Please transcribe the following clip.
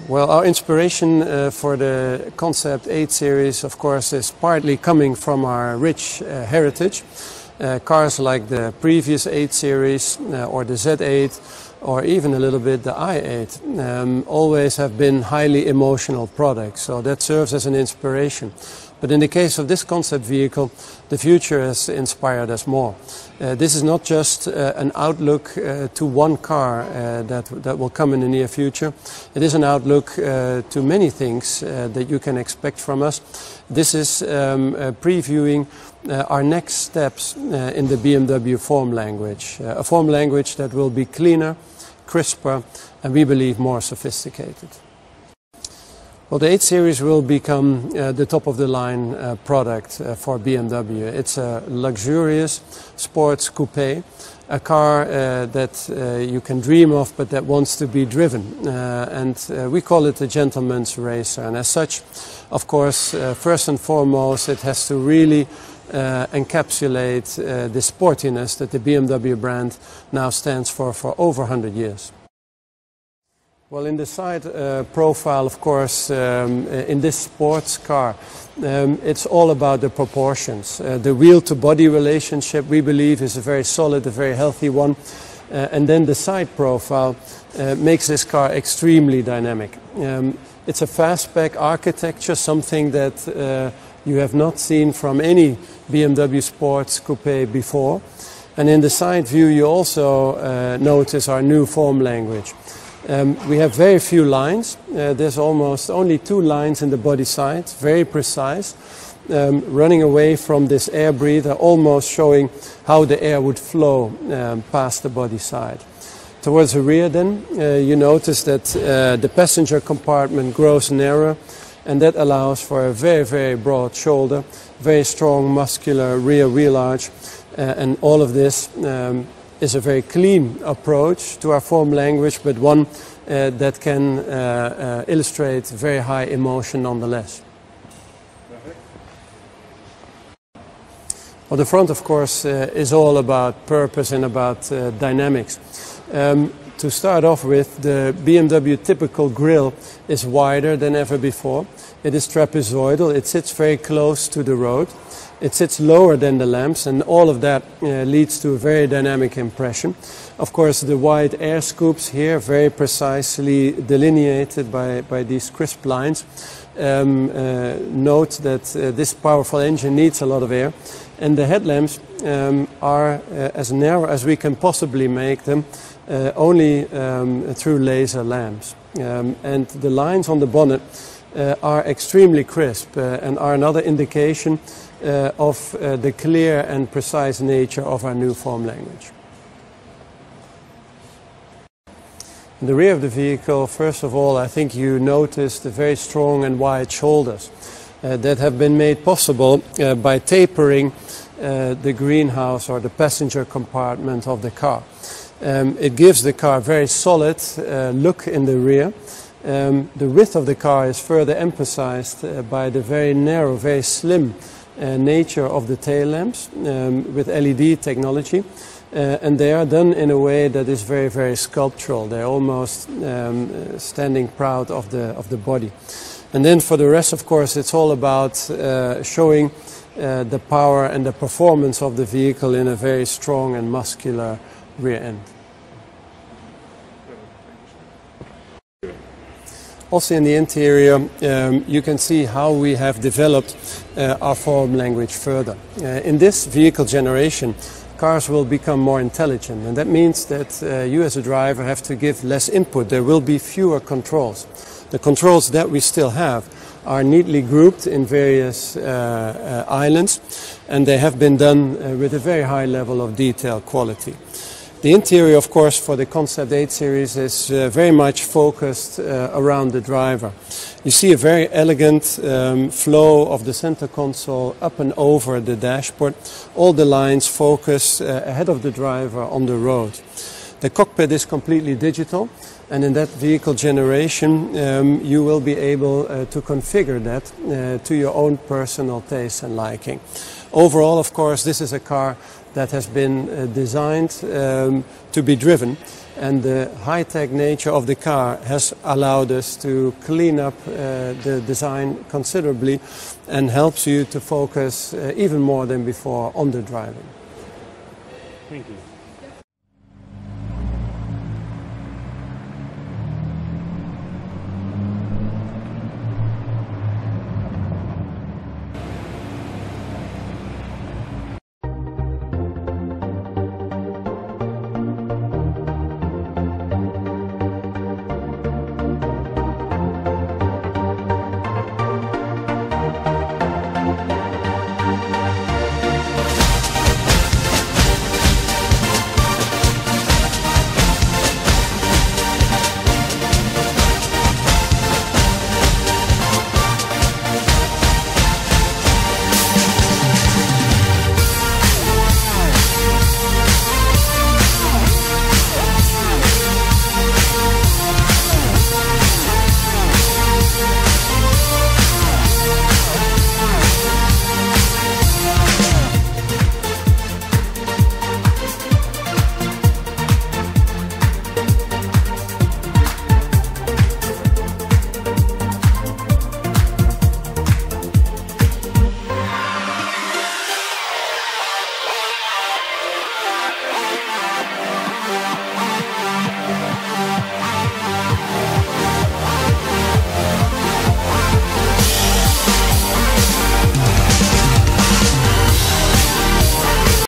Well, our inspiration for the Concept 8 series, of course, is partly coming from our rich heritage. Cars like the previous 8 series or the Z8 or even a little bit the i8 always have been highly emotional products, so that serves as an inspiration. But in the case of this concept vehicle, the future has inspired us more. This is not just an outlook to one car that will come in the near future. It is an outlook to many things that you can expect from us. This is previewing our next steps in the BMW form language. A form language that will be cleaner, crisper, and we believe more sophisticated. Well, the 8 Series will become the top-of-the-line product for BMW. It's a luxurious sports coupe, a car that you can dream of but that wants to be driven. And we call it a gentleman's racer. And as such, of course, first and foremost, it has to really encapsulate the sportiness that the BMW brand now stands for over 100 years. Well, in the side profile, of course, in this sports car, it's all about the proportions. The wheel-to-body relationship, we believe, is a very solid, a very healthy one. And then the side profile makes this car extremely dynamic. It's a fastback architecture, something that you have not seen from any BMW sports coupe before. And in the side view, you also notice our new form language. We have very few lines. There's almost only 2 lines in the body side, very precise, running away from this air breather, almost showing how the air would flow past the body side. Towards the rear then, you notice that the passenger compartment grows narrower, and that allows for a very, very broad shoulder, very strong muscular rear wheel arch, and all of this is a very clean approach to our form language, but one that can illustrate very high emotion nonetheless. Well, the front, of course, is all about purpose and about dynamics. To start off with, the BMW typical grille is wider than ever before. It is trapezoidal, it sits very close to the road. It sits lower than the lamps, and all of that leads to a very dynamic impression. Of course, the wide air scoops here, very precisely delineated by these crisp lines, note that this powerful engine needs a lot of air. And the headlamps are as narrow as we can possibly make them, only through laser lamps. And the lines on the bonnet are extremely crisp and are another indication of the clear and precise nature of our new form language. In the rear of the vehicle, first of all, I think you notice the very strong and wide shoulders that have been made possible by tapering the greenhouse or the passenger compartment of the car. It gives the car a very solid look in the rear. The width of the car is further emphasized by the very narrow, very slim nature of the tail lamps with LED technology, and they are done in a way that is very, very sculptural. They're almost standing proud of the body. And then for the rest, of course, it's all about showing the power and the performance of the vehicle in a very strong and muscular rear end. Also in the interior, you can see how we have developed our form language further. In this vehicle generation, cars will become more intelligent, and that means that you as a driver have to give less input. There will be fewer controls. The controls that we still have are neatly grouped in various islands, and they have been done with a very high level of detail quality. The interior, of course, for the Concept 8 series is very much focused around the driver. You see a very elegant flow of the center console up and over the dashboard. All the lines focus ahead of the driver on the road. The cockpit is completely digital, and in that vehicle generation you will be able to configure that to your own personal taste and liking. Overall, of course, this is a car that has been designed to be driven, and the high-tech nature of the car has allowed us to clean up the design considerably and helps you to focus even more than before on the driving. Thank you.